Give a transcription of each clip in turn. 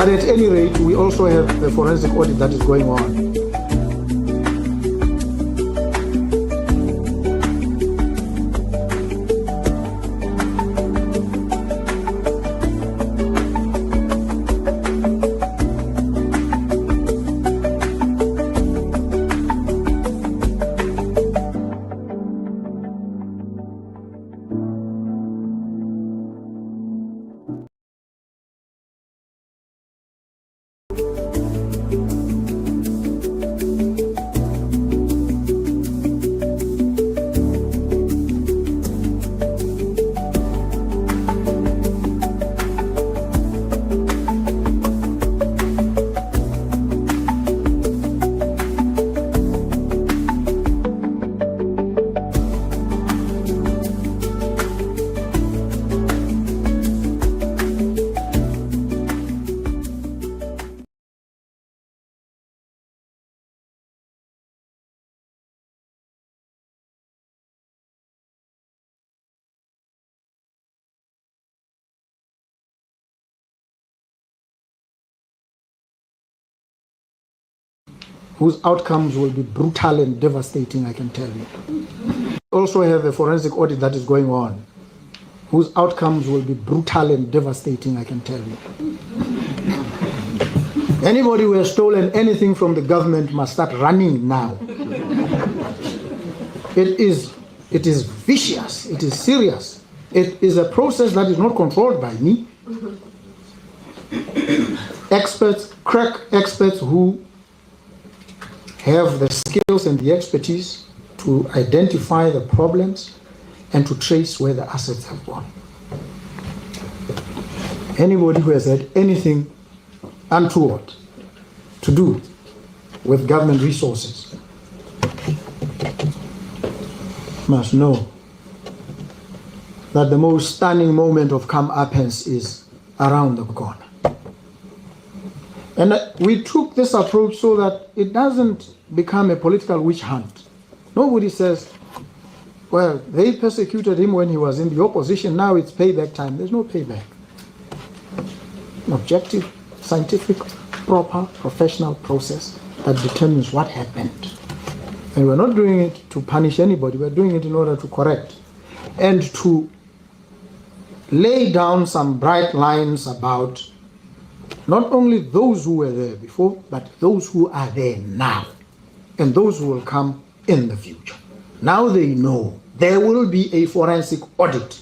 But at any rate, we also have the forensic audit that is going on. Whose outcomes will be brutal and devastating, I can tell you. Also have a forensic audit that is going on, whose outcomes will be brutal and devastating, I can tell you. Anybody who has stolen anything from the government must start running now. It is vicious, it is serious. It is a process that is not controlled by me. Experts, crack experts who have the skills and the expertise to identify the problems and to trace where the assets have gone. Anybody who has had anything untoward to do with government resources must know that the most stunning moment of comeuppance is around the corner. And we took this approach so that it doesn't become a political witch hunt. Nobody says, well, they persecuted him when he was in the opposition, now it's payback time. There's no payback. An objective, scientific, proper, professional process that determines what happened. And we're not doing it to punish anybody, we're doing it in order to correct and to lay down some bright lines about not only those who were there before, but those who are there now, and those who will come in the future. Now they know there will be a forensic audit.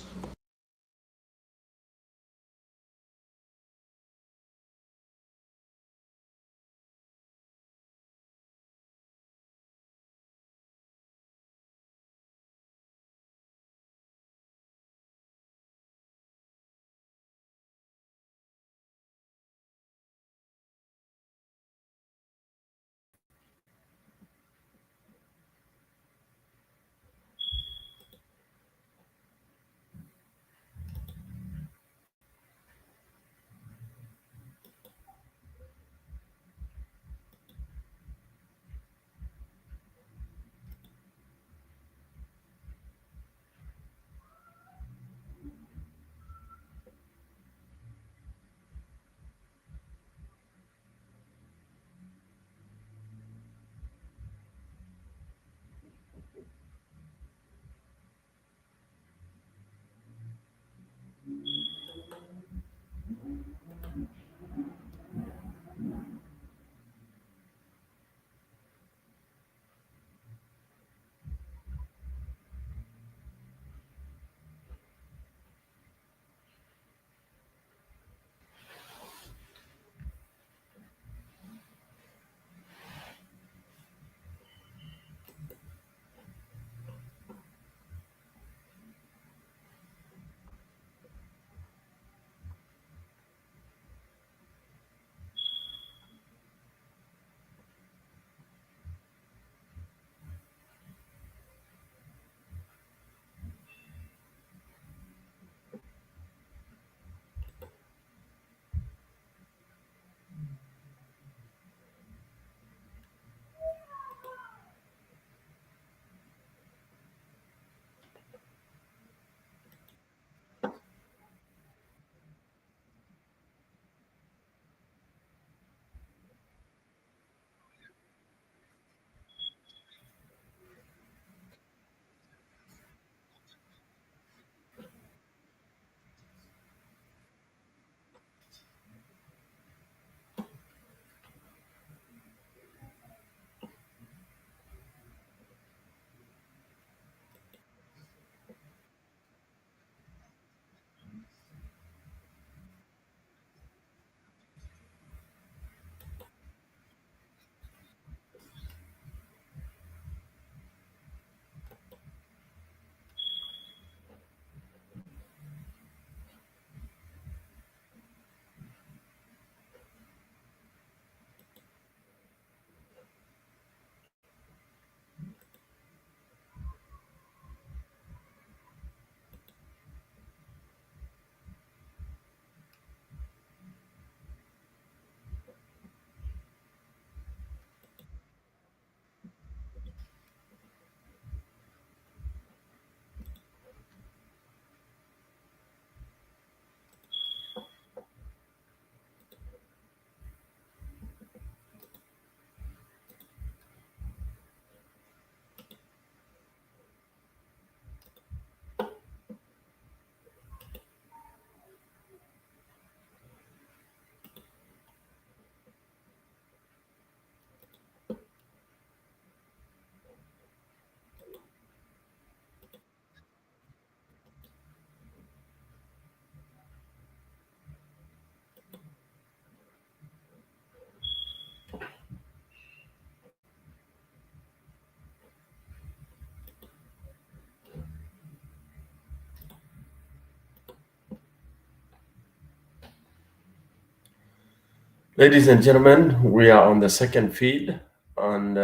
Ladies and gentlemen, we are on the second feed, and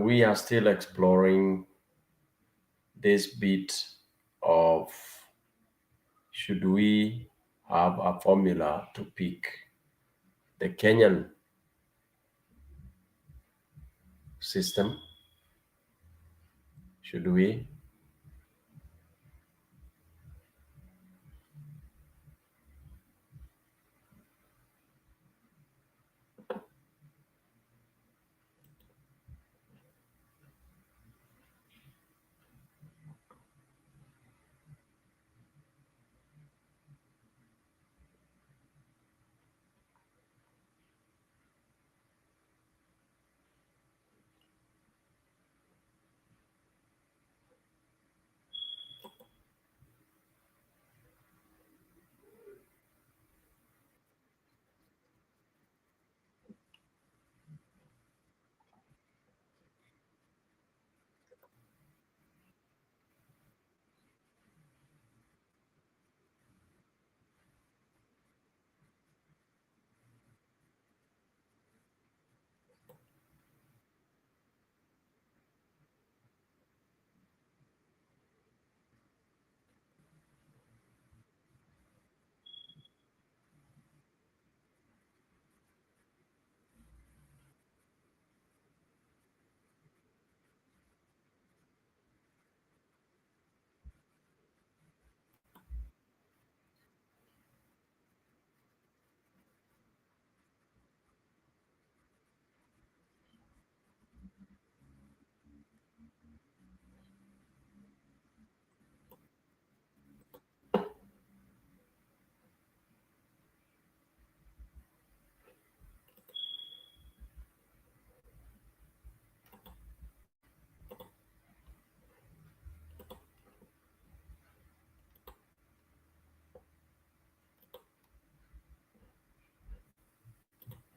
we are still exploring this bit of should we have a formula to pick the Kenyan system? Should we?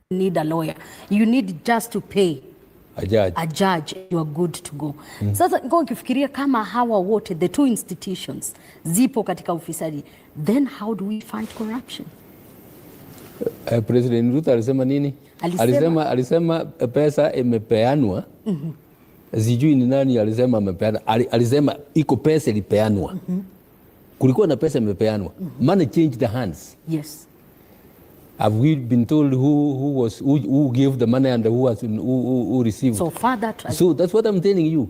Need a lawyer. You need just to pay a judge, you are good to go. Sasa niko nikifikiria kama hawa wote the two institutions zipo katika ufisadi, then how do we fight corruption? President Ruto alisema nini? Alisema pesa imepeanwa. Sijui ni nani alisema amepeana. Alisema iko pesa ilipeanwa. Kulikuwa na pesa imepeanwa. Money changed the hands. Yes. Have we been told who gave the money and who received? So far that. So that's what I'm telling you.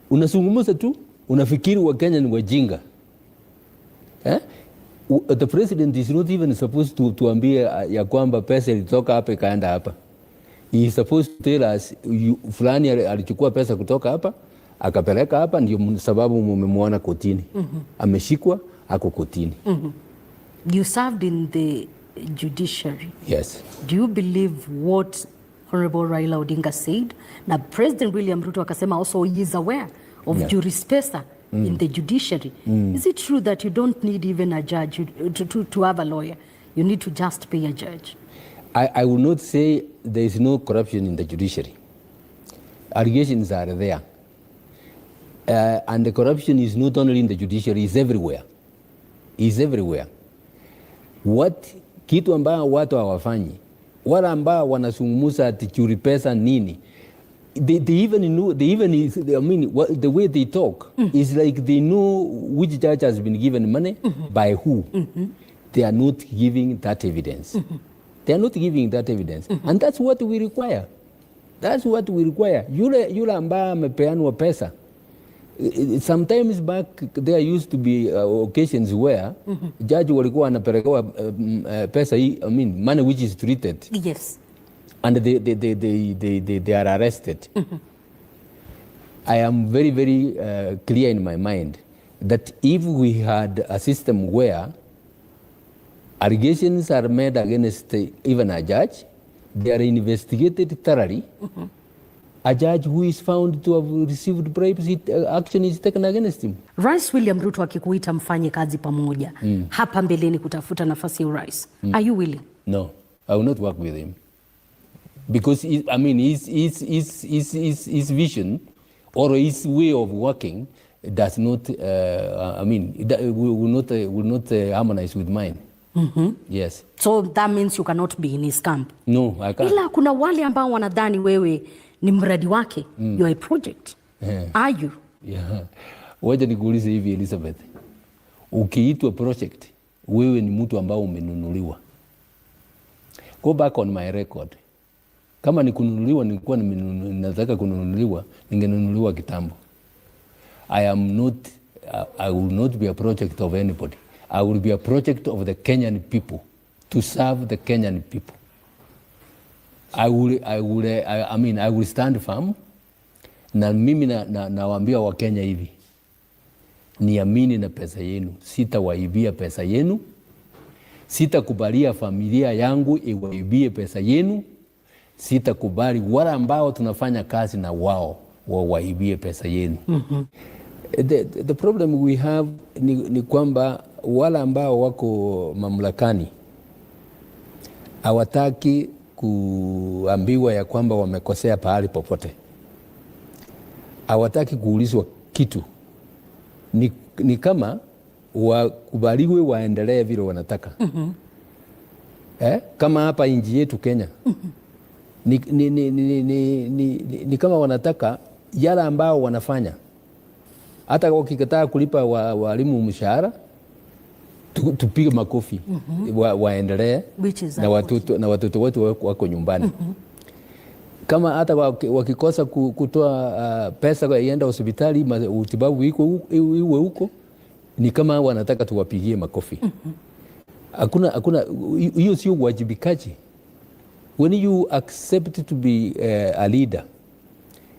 Unazungumza tu, unafikiri wa Kenya ni wajinga. The president is not even supposed to tuambie ya kwamba pesa ilitoka hapa ikaenda hapa. He is supposed to tell us fulani alichukua pesa kutoka hapa akapeleka hapa, ndio sababu mumemwona kotini. Ameshikwa ako kotini. You served in the judiciary. Yes. Do you believe what Honorable Raila Odinga said? Now President William Ruto akasema also he is aware of juris pesa in the judiciary. Is it true that you don't need even a judge to have a lawyer? You need to just pay a judge. I will not say there is no corruption in the judiciary. Allegations are there. And the corruption is not only in the judiciary, it's everywhere. It's everywhere. Kitu ambao watu hawafanyi, wala ambao wanazungumza ati churi pesa nini, they even know, I mean, the way they talk is like they know which judge has been given money by who. They are not giving that evidence. They are not giving that evidence. And that's what we require. That's what we require. Yule ambao amepeanwa pesa. Sometimes back there used to be occasions where judge walikuwa anapelekewa pesa hii, I mean money which is treated. Yes. And they are arrested. I am very, very clear in my mind that if we had a system where allegations are made against even a judge, they are investigated thoroughly, a judge who is found to have received bribes, action is taken against him. Rais William Ruto akikuita mfanye kazi pamoja hapa mbeleni kutafuta nafasi ya urais, are you willing? No, I will not work with him. Because I mean his vision or his way of working does not I mean will not harmonize with mine. Yes. So that means you cannot be in his camp. No, I can't. Ila kuna wale ambao wanadhani wewe ni mradi wake. You are a project. Are you? Yeah. Wacha nikuulize hivi Elizabeth. Ukiitwa project, wewe ni mtu ambao umenunuliwa. Go back on my record. Kama ni kununuliwa, nilikuwa nataka kununuliwa, ningenunuliwa kitambo. I will not be a project of anybody. I will be a project of the Kenyan people, to serve the Kenyan people. I will stand firm. Na mimi nawaambia wa Kenya hivi, niamini na pesa yenu, sitawaibia pesa yenu, sitakubalia familia yangu iwaibie pesa yenu, sitakubali wala ambao tunafanya kazi na wao waibie pesa yenu. The problem we have ni kwamba wala ambao wako mamlakani hawataki kuambiwa ya kwamba wamekosea pahali popote. Hawataki kuulizwa kitu. Ni kama wakubaliwe waendelee vile wanataka. Kama hapa nchi yetu Kenya. Ni kama wanataka yala ambao wanafanya. Hata wakikataa kulipa walimu mshahara, tupige makofi. Waendelee na watoto wetu wako nyumbani. Kama hata wakikosa kutoa pesa ienda hospitali, utibabu iwe huko, ni kama wanataka tuwapigie makofi. Hakuna hiyo sio uwajibikaji. When you accept to be a leader,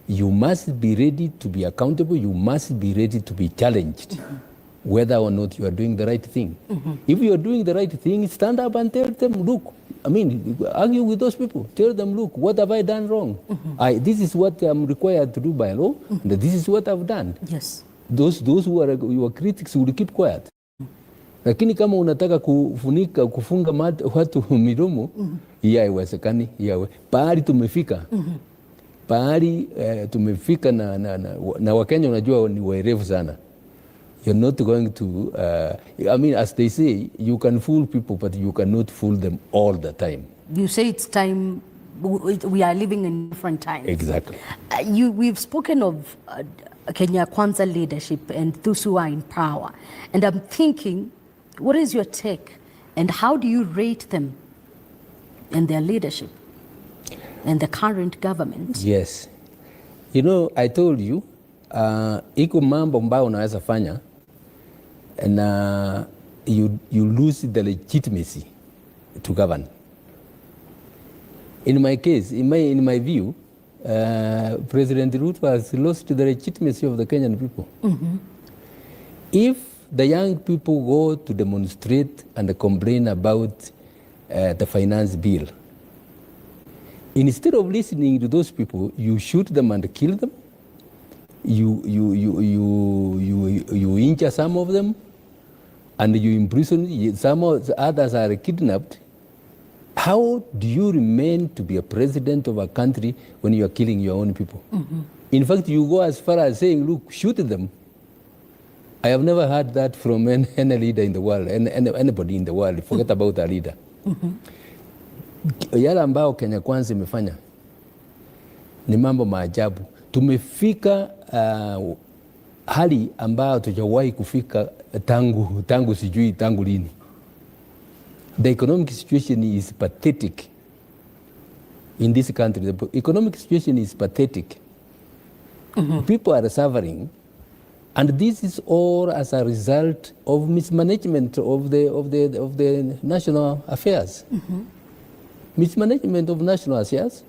you must be ready to be accountable, you must be ready to be challenged, whether or not you are doing the right thing. If you are doing the right thing, stand up and tell them, look, argue with those people. Tell them, look, what have I done wrong? This is what I'm required to do by law, and this is what I've done. Yes. Those who are your critics will keep quiet. Lakini kama unataka kufunga watu midomo, haiwezekani. Pahali tumefika. Pahali tumefika na Wakenya unajua ni werevu sana. You're not going to, as they say, you can fool people, but you cannot fool them all the time. You say it's time, we are living in different times. Exactly. We've spoken of Kenya Kwanza leadership and those who are in power. And I'm thinking, what is your take? And how do you rate them and their leadership and the current government? Yes. I told you, iko mambo ambayo unaweza fanya na you lose the legitimacy to govern. In my case, in my view, President Ruto has lost the legitimacy of the Kenyan people. If the young people go to demonstrate and complain about the finance bill, instead of listening to those people, you shoot them and kill them. You injure some of them, and you imprison some of the others are kidnapped. How do you remain to be a president of a country when you are killing your own people? In fact, you go as far as saying, look, shoot them. I have never heard that from any leader in the world, anybody in the world. Forget about a leader. Yale ambao Kenya Kwanza imefanya ni mambo maajabu. Tumefika hali ambayo tujawahi kufika tangu lini. The economic situation is pathetic in this country. The economic situation is pathetic. People are suffering, and this is all as a result of mismanagement of the national affairs. Mismanagement of national affairs.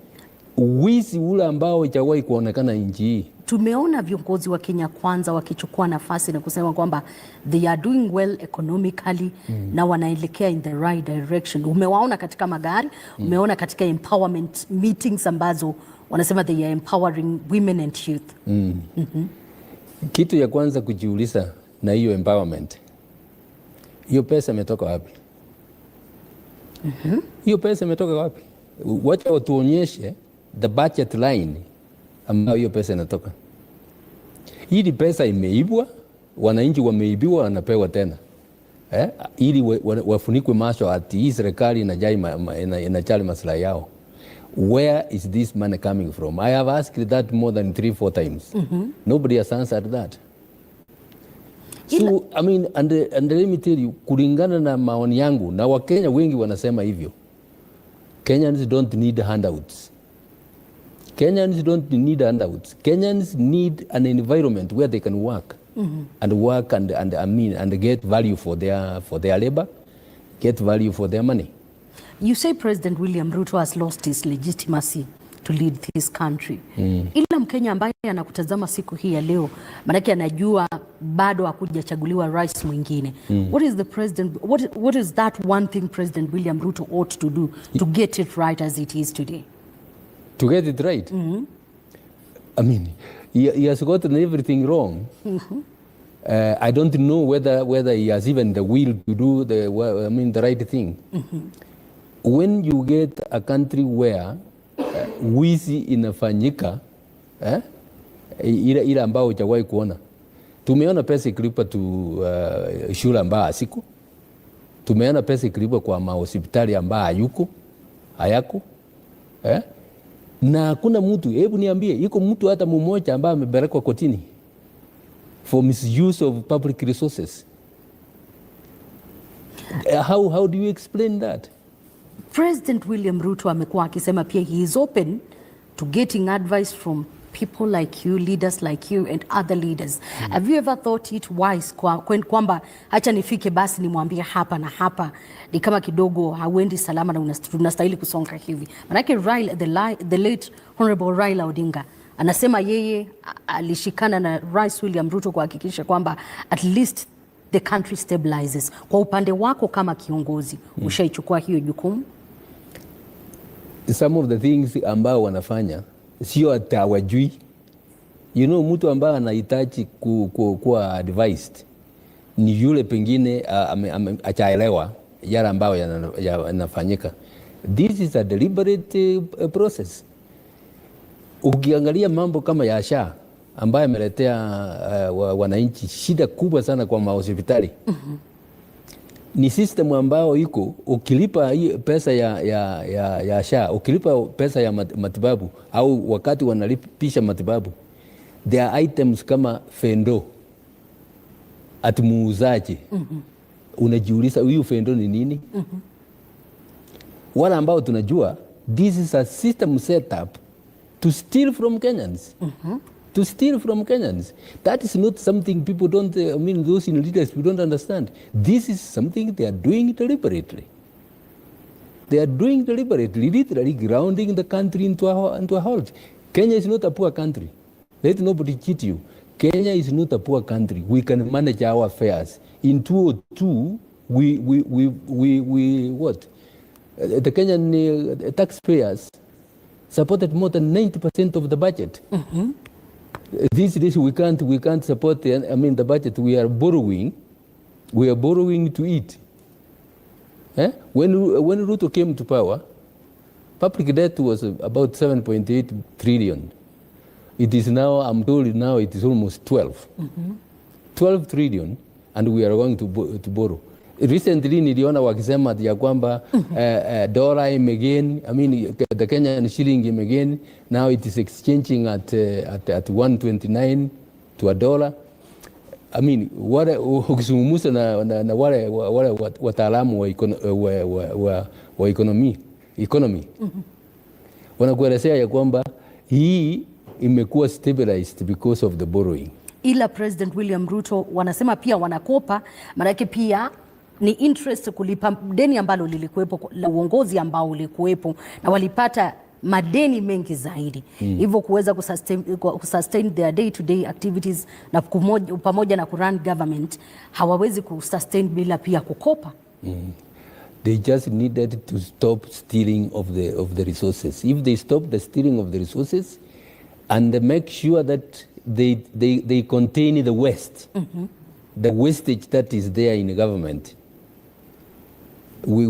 Wizi ule ambao hajawahi kuonekana nchi hii. Tumeona viongozi wa Kenya Kwanza wakichukua nafasi na kusema kwamba they are doing well economically na wanaelekea in the right direction. Umewaona katika magari, umeona katika empowerment meetings ambazo wanasema they are empowering women and youth. Kitu ya kwanza kujiuliza na hiyo empowerment, hiyo pesa imetoka wapi? Hiyo pesa imetoka wapi? Wacha watuonyeshe the budget line ambayo hiyo pesa inatoka. Hii pesa imeibwa, wananchi wameibiwa, wanapewa tena. ili wafunikwe macho ati hii serikali inajali maslahi yao. Where is this money coming from? I have asked that more than 3-4 times. Nobody has answered that. So, I mean, and let me tell you, kulingana na maoni yangu, na Wakenya wengi wanasema hivyo, Kenyans don't need handouts. Kenyans don't need handouts. Kenyans need an environment where they can work and work and get value for their labor, get value for their money. You say President William Ruto has lost his legitimacy to lead this country. Ila Mkenya ambaye anakutazama siku hii ya leo, manake anajua bado hakujachaguliwa rais mwingine. What is that one thing President William Ruto ought to do to get it right as it is today? To get it right? I mean, he has gotten everything wrong. I don't know whether he has even the will to do the right thing. When you get a country where wizi inafanyika ila ambao hujawahi kuona. Tumeona pesa ikilipwa tu shule ambao hasiko. Tumeona pesa ikilipwa kwa mahospitali ambao hayako. Na hakuna mtu, hebu niambie, iko mtu hata mmoja ambaye amepelekwa kotini for misuse of public resources? How do you explain that? President William Ruto amekuwa akisema pia he is open to getting advice from people like you, leaders like you and other leaders. Have you ever thought it wise kwamba acha nifike basi nimwambie hapa na hapa, ni kama kidogo hauendi salama na unastahili kusonga hivi? Manake the late Honorable Raila Odinga anasema yeye alishikana na Rais William Ruto kuhakikisha kwamba at least the country stabilizes. Kwa upande wako kama kiongozi, ushaichukua hiyo jukumu? Some of the things ambao wanafanya sio atawajui. You know, mtu ambaye anahitaji kuwa advised ni yule pengine achaelewa yale ambayo yanafanyika. This is a deliberate process. Ukiangalia mambo kama ya SHA ambayo ameletea wananchi shida kubwa sana kwa mahospitali. Ni system ambao iko ukilipa pesa ya SHA, ukilipa pesa ya matibabu au wakati wanalipisha matibabu, there are items kama fendo ati muuzaji. Unajiuliza huyu fendo ni nini? Wala ambao tunajua this is a system set up to steal from Kenyans. To steal from Kenyans. That is not something people don't, those in leadership don't understand. This is something they are doing deliberately. They are doing deliberately, literally grounding the country into a halt. Kenya is not a poor country. Let nobody cheat you. Kenya is not a poor country. We can manage our affairs. In 2002, we what? The Kenyan taxpayers supported more than 90% of the budget. These days we can't support the budget. We are borrowing to eat. When Ruto came to power, public debt was about 7.8 trillion. It is now, I'm told now it is almost 12. 12 trillion, and we are going to borrow. Recently niliona wakisema ya kwamba dollar imagain, the Kenyan shilling imagain, now it is exchanging at 129 to a dollar. Ukizungumza na wale wataalamu wa economy wanakuelezea ya kwamba hii imekuwa stabilized because of the borrowing. Ila President William Ruto wanasema pia wanakopa, maanake pia ni interest kulipa deni ambalo lilikuwepo, la uongozi ambao ulikuwepo, na walipata madeni mengi zaidi, hivyo kuweza kusustain their day-to-day activities na pamoja na kurun government hawawezi kusustain bila pia kukopa. They just needed to stop stealing of the resources. If they stop the stealing of the resources and make sure that they contain the waste, the wastage that is there in the government, they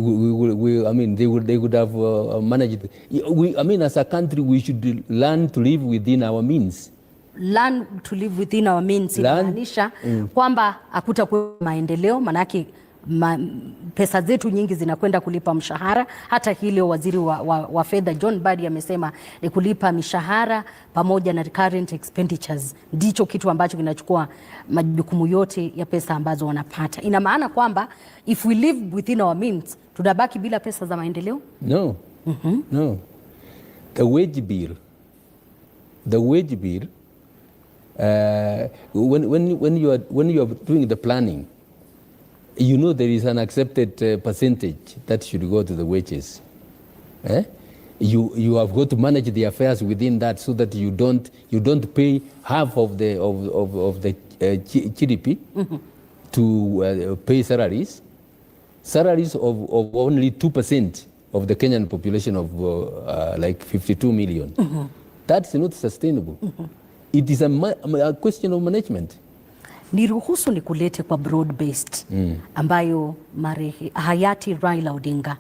would have managed. As a country, we should learn to live within our means. Learn to live within our means. Inamaanisha kwamba hakutakuwa maendeleo, manake pesa zetu nyingi zinakwenda kulipa mshahara. Hata hilo waziri wa fedha John Mbadi amesema ni kulipa mishahara pamoja na current expenditures, ndicho kitu ambacho kinachukua majukumu yote ya pesa ambazo wanapata. Ina maana kwamba if we live within our means, tunabaki bila pesa za maendeleo? No. No. The wage bill, when you are doing the planning, you know there is an accepted percentage that should go to the wages. You have got to manage the affairs within that, so that you don't pay half of the GDP to pay salaries of only 2% of the Kenyan population of like 52 million. That's not sustainable. It is a question of management. Niruhusu nikulete kwa broad based ambayo hayati Raila Odinga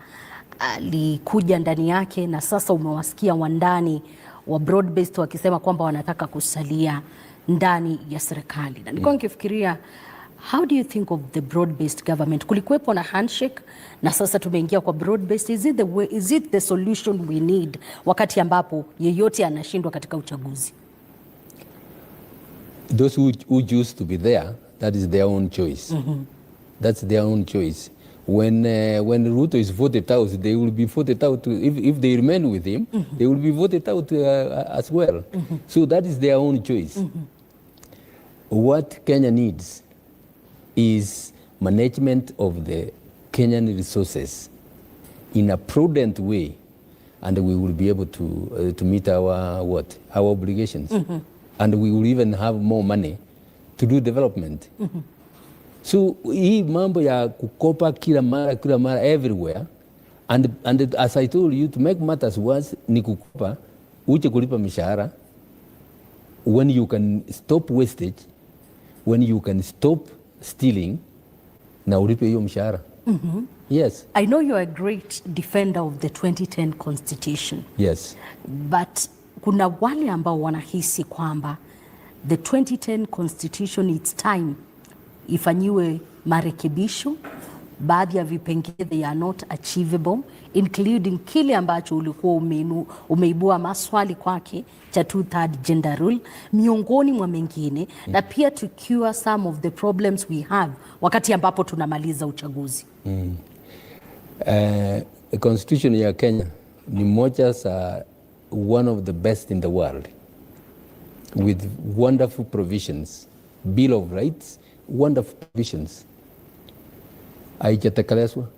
alikuja ndani yake, na sasa umewasikia wandani wa broad based wakisema kwamba wanataka kusalia ndani ya serikali. Na nilikuwa nikifikiria, how do you think of the broad based government? Kulikuwepo na handshake na sasa tumeingia kwa broad based. Is it the solution we need wakati ambapo yeyote anashindwa katika uchaguzi? Those who choose to be there, that is their own choice. That's their own choice. When Ruto is voted out, they will be voted out. If they remain with him, they will be voted out as well. So that is their own choice. What Kenya needs is management of the Kenyan resources in a prudent way, and we will be able to meet our obligations. And we will even have more money to do development. So hii mambo ya kukopa kila mara everywhere, and as I told you, to make matters worse, ni kukopa uje kulipa mishahara when you can stop wastage, when you can stop stealing, na ulipe hiyo mshahara. Yes. I know you are a great defender of the 2010 constitution. Yes. But kuna wale ambao wanahisi kwamba the 2010 constitution, it's time ifanyiwe marekebisho. Baadhi ya vipengele they are not achievable, including kile ambacho ulikuwa umeibua maswali kwake cha 2/3 gender rule, miongoni mwa mengine, na pia to cure some of the problems we have wakati ambapo tunamaliza uchaguzi. Constitution ya Kenya ni moja sa one of the best in the world, with wonderful provisions. Bill of Rights, wonderful provisions. Haijatekelezwa.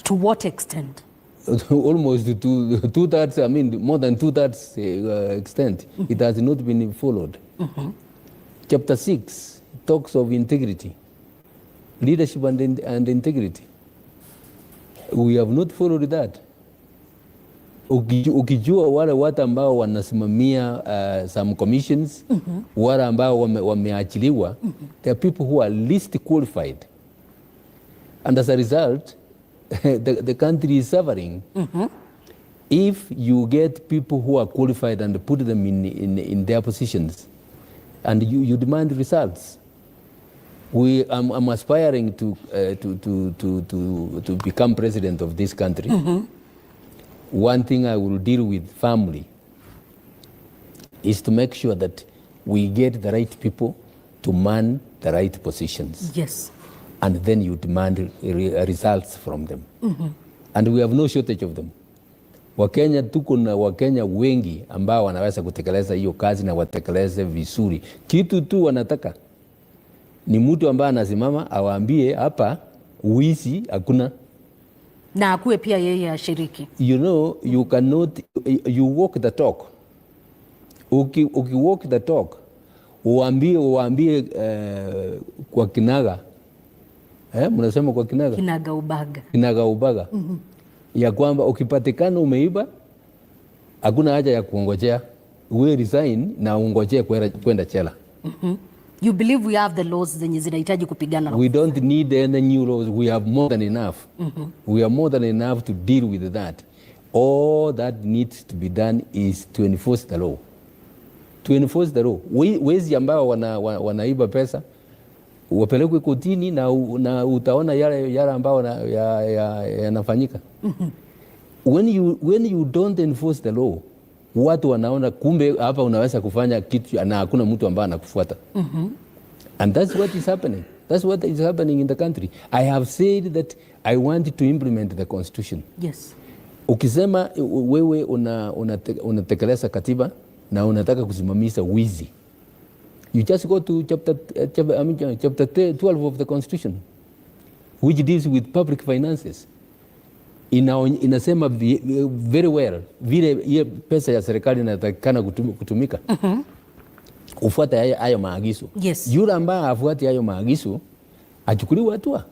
To what extent? Almost two-thirds, I mean more than two-thirds extent. It has not been followed. Chapter 6 talks of integrity, leadership and integrity. We have not followed that. Ukijua wale watu ambao wanasimamia some commissions, wale ambao wameachiliwa, they are people who are least qualified, and as a result the country is suffering. If you get people who are qualified and put them in their positions, and you demand results. I'm aspiring to become president of this country. One thing I will deal with firmly is to make sure that we get the right people to man the right positions. Yes. And then you demand results from them. And we have no shortage of them. Wakenya, tuko na Wakenya wengi ambao wanaweza kutekeleza hiyo kazi na watekeleze vizuri. Kitu tu wanataka ni mtu ambaye anasimama awaambie hapa uizi hakuna, na akuwe pia yeye ashiriki. You know, you cannot, you walk the talk. Uki walk the talk, uambie kwa kinaga, mnasema kwa kinaga? Kinaga ubaga. Kinaga ubaga. Ya kwamba ukipatikana umeiba, hakuna haja ya kuongojea, we resign na ungojee kwenda chela. You believe we have the laws zenye zinahitaji kupigana? We don't need any new laws. We have more than enough. We are more than enough to deal with that. All that needs to be done is to enforce the law. To enforce the law. Wezi ambao wanaiba pesa, wapelekwe kotini na utaona yale ambao yanafanyika. When you don't enforce the law, watu wanaona kumbe hapa unaweza kufanya kitu na hakuna mtu ambaye anakufuata. And that's what is happening. That's what is happening in the country. I have said that I want to implement the constitution. Yes. Ukisema wewe unatekeleza katiba na unataka kusimamisha wizi, you just go to chapter 12 of the constitution, which deals with public finances. Inasema very well vile hiyo pesa ya serikali inatakikana kutumika. Ufuate hayo maagizo. Yes. Yule ambaye afuati hayo maagizo achukuliwe hatua.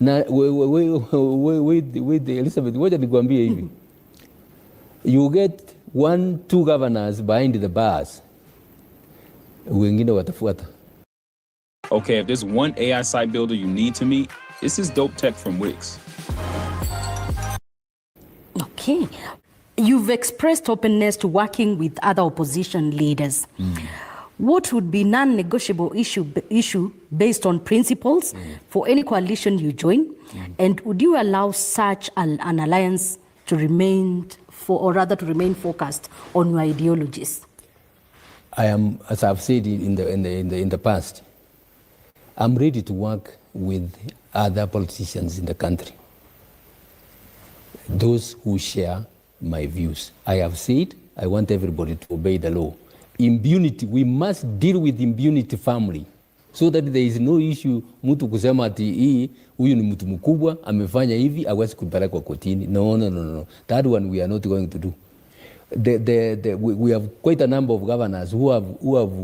Na wait Elizabeth, ngoja nikwambie hivi. You get 1-2 governors behind the bars, wengine watafuata. Okay, if there's one AI site builder you need to meet, this is Dope Tech from Wix. Okay. You've expressed openness to working with other opposition leaders. What would be non-negotiable issue based on principles for any coalition you join? And would you allow such an alliance to remain focused on your ideologies? I am, as I've said in the past, I'm ready to work with other politicians in the country, those who share my views. I have said I want everybody to obey the law. Impunity, we must deal with impunity family so that there is no issue mtu kusema ati huyu ni mtu mkubwa amefanya hivi hawezi kupelekwa kotini. No. That one we are not going to do. We have quite a number of governors who have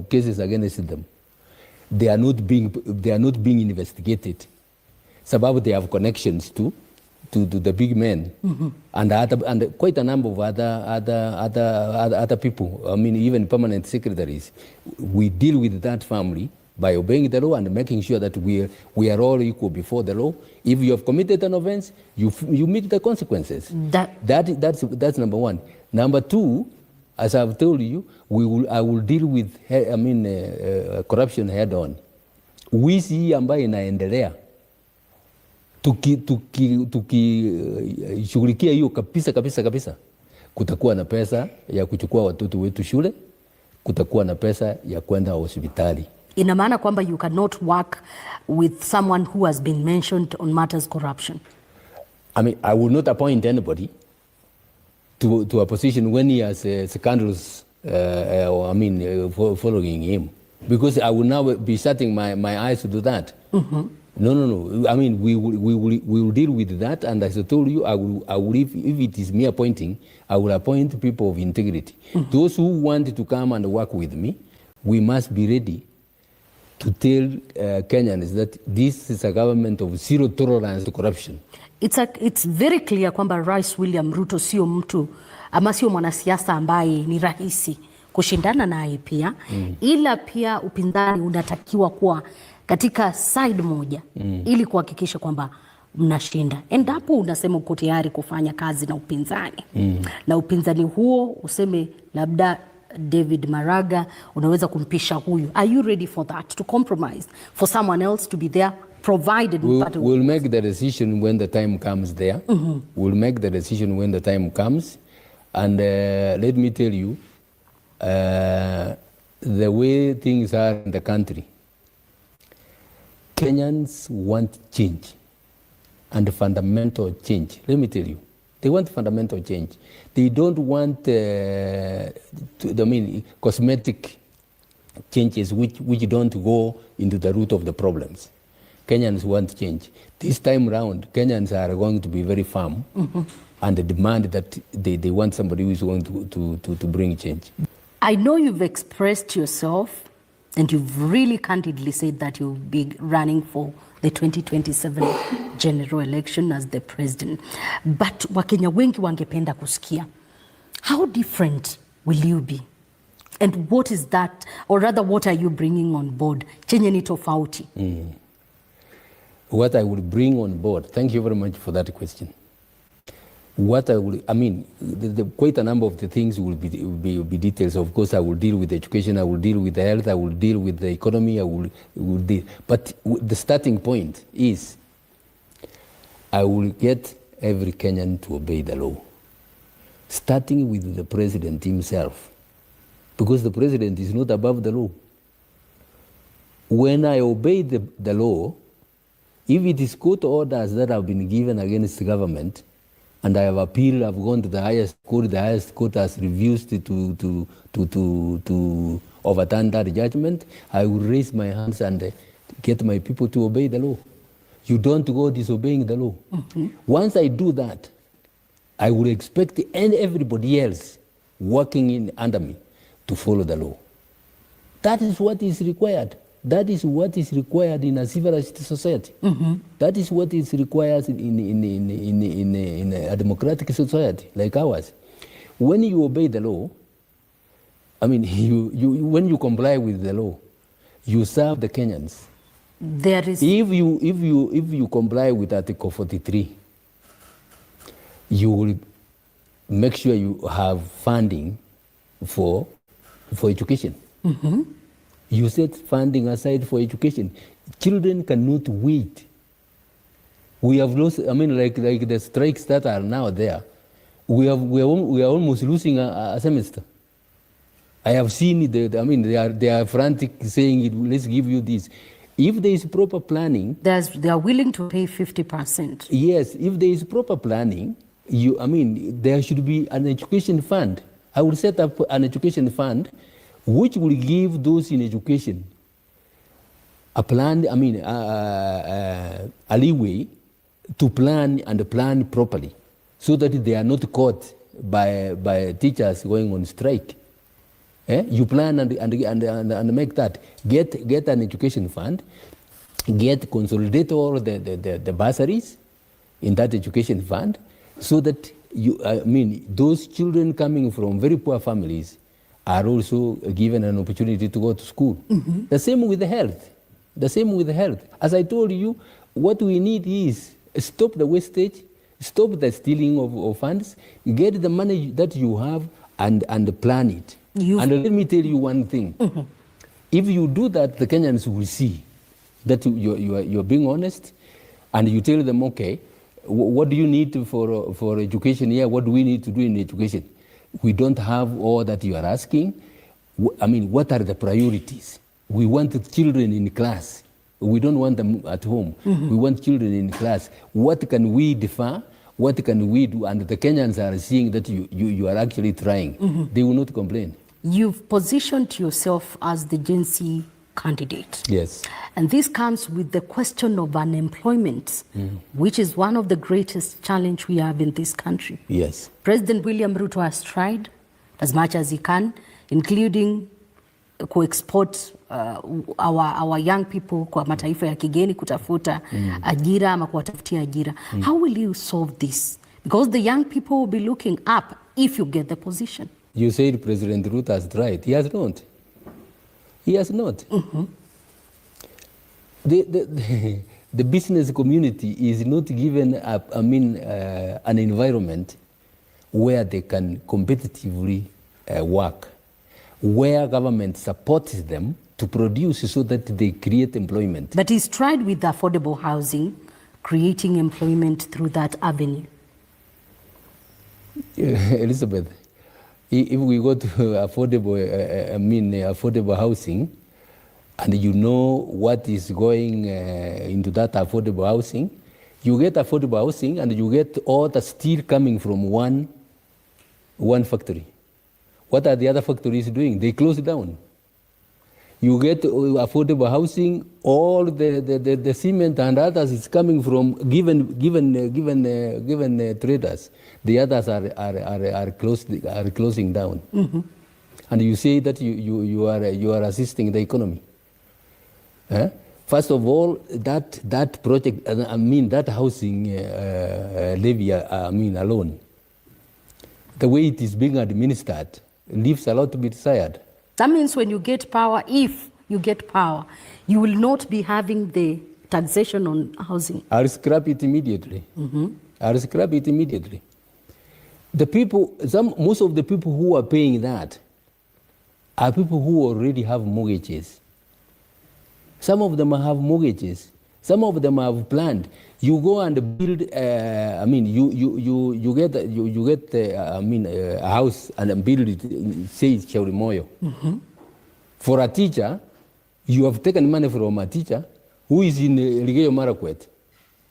cases against them. They are not being investigated. Sababu they have connections to the big men and quite a number of other people. I mean, even permanent secretaries. We deal with that family by obeying the law and making sure that we are all equal before the law. If you have committed an offense, you meet the consequences. That's number one. Number two, as I've told you, I will deal with corruption head on. Wizi ambayo inaendelea tukishughulikia hiyo kabisa, kutakuwa na pesa ya kuchukua watoto wetu shule, kutakuwa na pesa ya kwenda hospitali. Ina maana kwamba you cannot work with someone who has been mentioned on matters corruption. I mean, I will not appoint anybody to a position when he has scandals following him, because I will now be shutting my eyes to do that. No. I mean, we will deal with that, and as I told you, I will if it is me appointing, I will appoint people of integrity. Those who want to come and work with me, we must be ready to tell Kenyans that this is a government of zero tolerance to corruption. It's very clear kwamba Rais William Ruto sio mtu ama sio mwanasiasa ambaye ni rahisi kushindana naye pia, ila pia upinzani unatakiwa kuwa katika side moja ili kuhakikisha kwamba mnashinda. Endapo unasema uko tayari kufanya kazi na upinzani na upinzani huo useme labda David Maraga unaweza kumpisha huyu, are you ready for that, to compromise for someone else to be there provided we'll make the decision when the time comes there. We'll make the decision when the time comes, and let me tell you, the way things are in the country, Kenyans want change and fundamental change. Let me tell you, they want fundamental change. They don't want cosmetic changes which don't go into the root of the problems. Kenyans want change. This time round, Kenyans are going to be very firm and demand that they want somebody who is going to bring change. I know you've expressed yourself and you've really candidly said that you'll be running for the 2027 general election as the president. But Wakenya wengi wangependa kusikia, how different will you be? And what is that, or rather what are you bringing on board? Chenye ni tofauti. What I will bring on board, thank you very much for that question. What I will, I mean, quite a number of the things will be details. Of course, I will deal with education, I will deal with the health, I will deal with the economy, I will deal. But the starting point is, I will get every Kenyan to obey the law, starting with the president himself, because the president is not above the law. When I obey the law, if it is court orders that have been given against the government, and I have appealed, I've gone to the highest court has refused to overturn that judgment, I will raise my hands and get my people to obey the law. You don't go disobeying the law. Mm-hmm. Once I do that, I will expect everybody else working under me to follow the law. That is what is required. That is what is required in a civilized society. Mm-hmm. That is what is required in a democratic society like ours. When you obey the law, I mean, when you comply with the law, you serve the Kenyans. There is. If you comply with Article 43, you will make sure you have funding for education. Mm-hmm. You set funding aside for education. Children cannot wait. We have lost, I mean, like the strikes that are now there, we are almost losing a semester. I have seen they are frantic saying, let's give you this. If there is proper planning. They are willing to pay 50%. Yes, if there is proper planning, there should be an education fund. I will set up an education fund which will give those in education a plan, a leeway to plan properly, so that they are not caught by teachers going on strike. You plan and make that. Get an education fund, consolidate all the bursaries in that education fund, so that those children coming from very poor families are also given an opportunity to go to school. Mm-hmm. The same with the health. As I told you, what we need is stop the wastage, stop the stealing of funds, get the money that you have and plan it. And let me tell you one thing. Mm-hmm. If you do that, the Kenyans will see that you're being honest, and you tell them, okay, what do you need for education here? What do we need to do in education? We don't have all that you are asking. What are the priorities? We want the children in class. We don't want them at home. Mm-hmm. We want children in class. What can we defer? What can we do? And the Kenyans are seeing that you are actually trying. Mm-hmm. They will not complain. You've positioned yourself as the Gen Z candidate. Yes. And this comes with the question of unemployment, which is one of the greatest challenges we have in this country. Yes. President William Ruto has tried as much as he can, including kuexport our young people kwa mataifa ya kigeni kutafuta ajira ama kuwatafutia ajira. How will you solve this? Because the young people will be looking up if you get the position. You said President Ruto has tried. He has not. He has not. Mm-hmm. The business community is not given an environment where they can competitively work, where government supports them to produce so that they create employment. But he's tried with affordable housing, creating employment through that avenue. Elizabeth, if we go to affordable housing, and you know what is going into that affordable housing, you get affordable housing and you get all the steel coming from one factory. What are the other factories doing? They close down. You get affordable housing, all the cement and others is coming from given traders. The others are closing down. Mm-hmm. And you say that you are assisting the economy. First of all, that project, that housing levy, alone, the way it is being administered leaves a lot to be desired. That means when you get power, if you get power, you will not be having the taxation on housing. I'll scrap it immediately. Mm-hmm. I'll scrap it immediately. Most of the people who are paying that are people who already have mortgages. Some of them have mortgages. Some of them have planned. You go and build. You get a house and build it. Say it's Cheurimoyo. For a teacher, you have taken money from a teacher who is in Elgeyo Marakwet.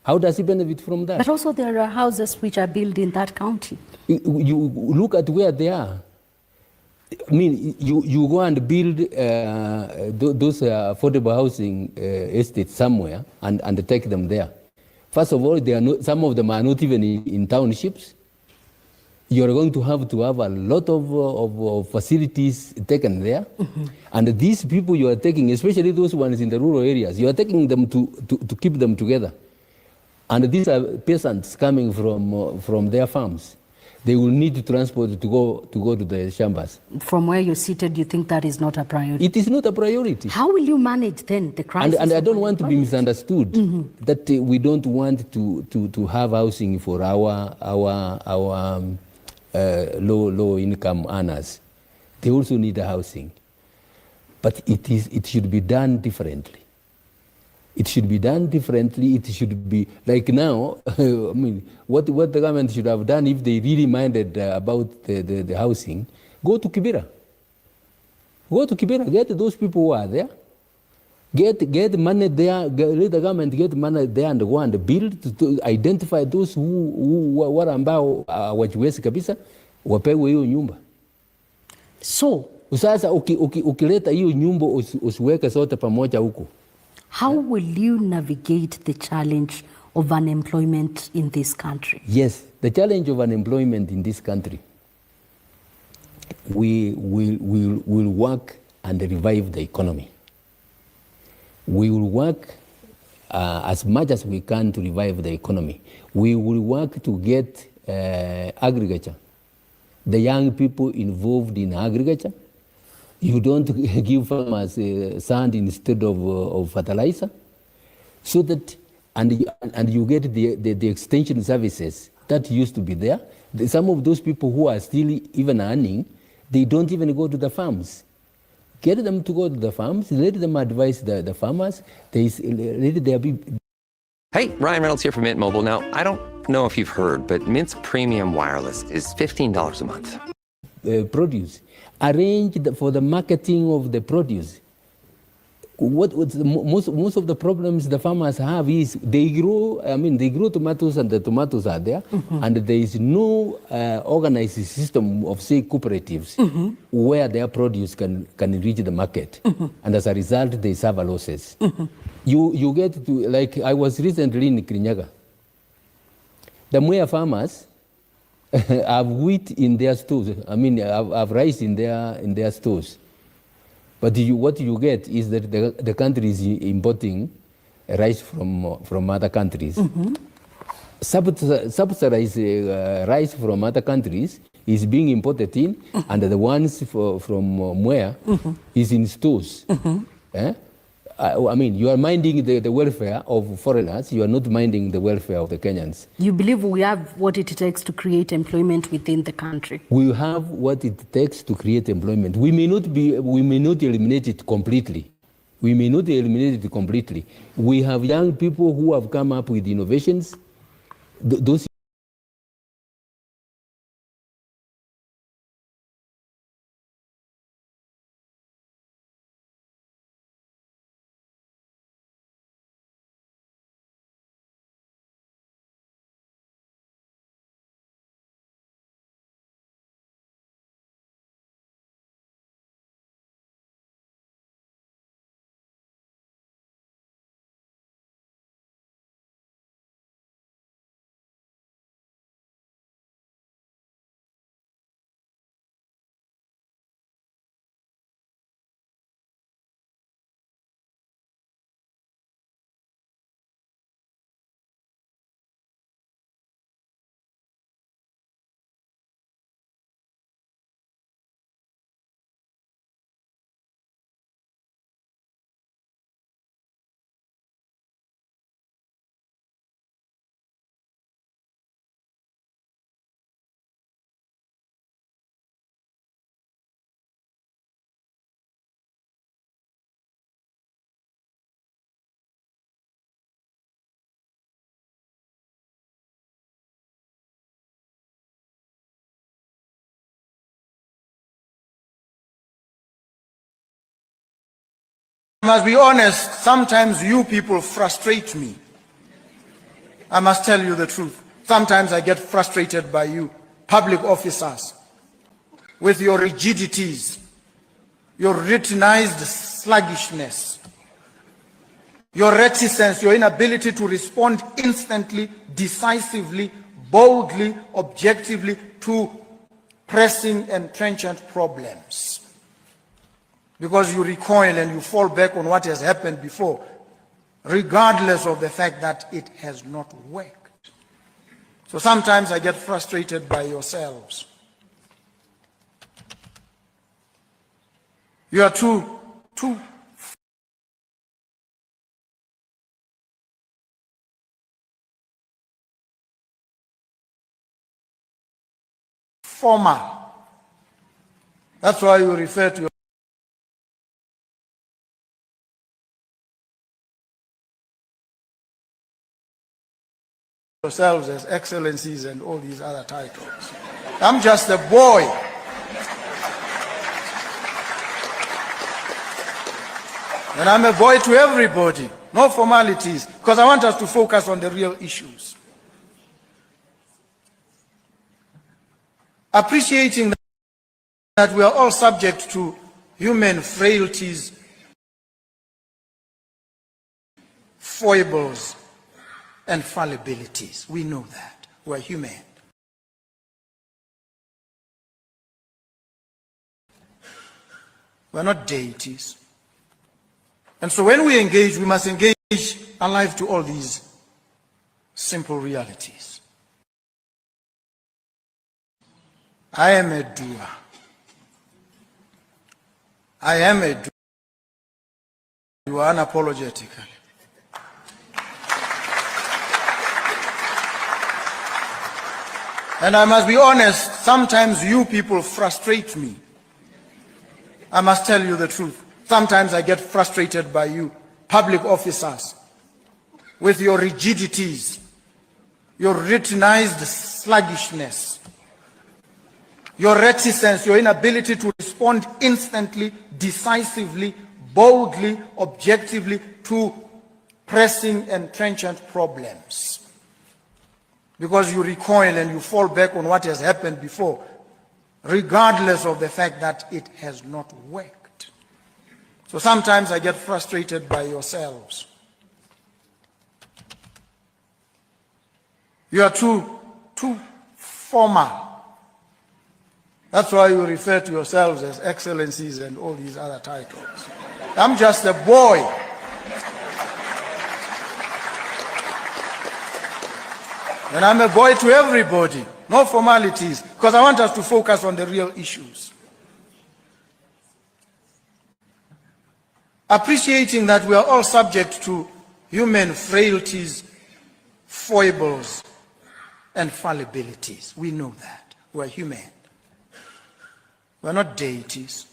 How does he benefit from that? But also there are houses which are built in that county. You look at where they are. I mean, you go and build those affordable housing estates somewhere and take them there. First of all, some of them are not even in townships. You are going to have a lot of facilities taken there. And these people you are taking, especially those ones in the rural areas, you are taking them to keep them together. And these are peasants coming from their farms. They will need to transport to go to the shambas. From where you're seated, you think that is not a priority? It is not a priority. How will you manage then the crisis? And I don't want to be misunderstood that we don't want to have housing for our low income earners. They also need a housing, but it should be done differently. It should be done differently. It should be like now. I mean, what the government should have done if they really minded about the housing, go to Kibera. Go to Kibera. Get those people who are there. Get money there. Let the government get money there and go and build to identify those who ambao wajiwezi kabisa wapewe hiyo nyumba. So sasa ukileta hiyo nyumba usiweke sote pamoja huko. How will you navigate the challenge of unemployment in this country? Yes, the challenge of unemployment in this country. We will work and revive the economy. We will work as much as we can to revive the economy. We will work to get agriculture, the young people involved in agriculture. You don't give farmers sand instead of fertilizer, so that and you get the extension services that used to be there. Some of those people who are still even earning, they don't even go to the farms. Get them to go to the farms. Let them advise the farmers. Let there be. Hey, Ryan Reynolds here from Mint Mobile. Now, I don't know if you've heard, but Mint's premium wireless is $15 a month. Produce. Arrange for the marketing of the produce. Most of the problems the farmers have is they grow tomatoes and the tomatoes are there, and there is no organized system of, say, cooperatives where their produce can reach the market. And as a result, they suffer losses. You get to, like I was recently in Kirinyaga. The Mwea farmers have wheat in their stores. I mean, have rice in their stores. But what you get is that the country is importing rice from other countries. Subsidized rice from other countries is being imported in, and the ones from where is in stores. I mean, you are minding the welfare of foreigners. You are not minding the welfare of the Kenyans. You believe we have what it takes to create employment within the country? We have what it takes to create employment. We may not eliminate it completely. We have young people who have come up with innovations. Those must be honest, sometimes you people frustrate me. I must tell you the truth. Sometimes I get frustrated by you, public officers, with your rigidities, your routinized sluggishness, your reticence, your inability to respond instantly, decisively, boldly, objectively to pressing and trenchant problems. Because you recoil and you fall back on what has happened before, regardless of the fact that it has not worked. So sometimes I get frustrated by yourselves. You are too formal. That's why you refer to yourselves as excellencies and all these other titles. I'm just a boy. And I'm a boy to everybody. No formalities, because I want us to focus on the real issues. Appreciating that we are all subject to human frailties, foibles, and fallibilities. We know that. We're human. We're not deities. And so when we engage, we must engage alive to all these simple realities. I am a doer. I am a doer unapologetically. And I must be honest, sometimes you people frustrate me. I must tell you the truth. Sometimes I get frustrated by you, public officers, with your rigidities, your routinized sluggishness, your reticence, your inability to respond instantly, decisively, boldly, objectively to pressing and trenchant problems. Because you recoil and you fall back on what has happened before, regardless of the fact that it has not worked. So sometimes I get frustrated by yourselves. You are too formal. That's why you refer to yourselves as excellencies and all these other titles. I'm just a boy. And I'm a boy to everybody. No formalities, because I want us to focus on the real issues. Appreciating that we are all subject to human frailties, foibles, and fallibilities. We know that. We're human. We're not deities.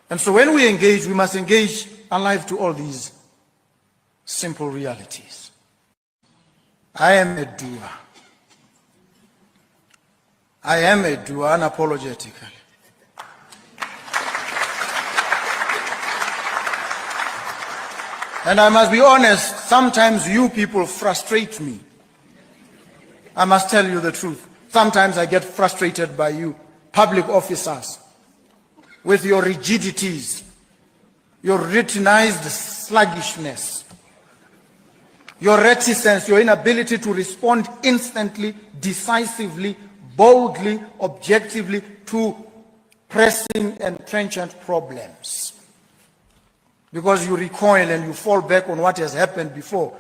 And so when we engage, we must engage alive to all these simple realities. I am a doer. I am a doer unapologetically. And I must be honest, sometimes you people frustrate me. I must tell you the truth. Sometimes I get frustrated by you, public officers, with your rigidities, your routinized sluggishness, your reticence, your inability to respond instantly, decisively, boldly, objectively to pressing and trenchant problems. Because you recoil and you fall back on what has happened before,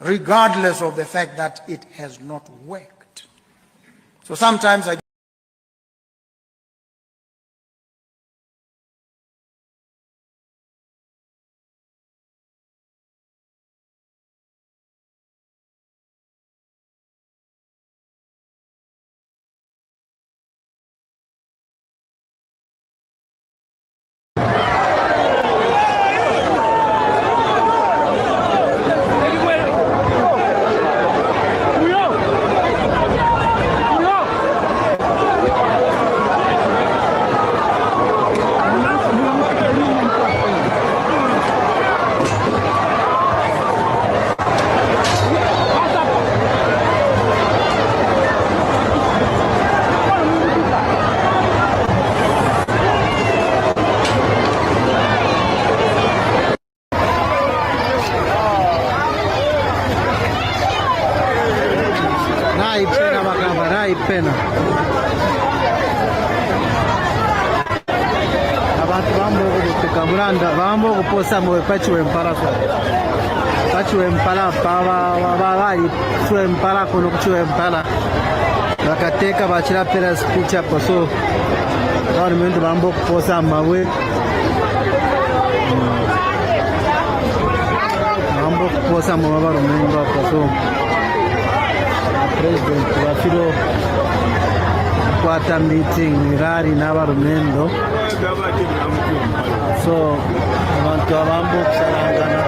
regardless of the fact that it has not worked. So sometimes I rai pena bakava rai pena abantu bambo okutuka mulanda bambo okuposa mu pachiwe mpala bali chiwe mpala kuno kuchiwe mpala bakateka bachira pera speech hapo so government bambo okuposa mawe bambo okuposa mu babarumendo hapo so president wafiro kwata meeting rari n'abarumendo so abantu abambo kusarangana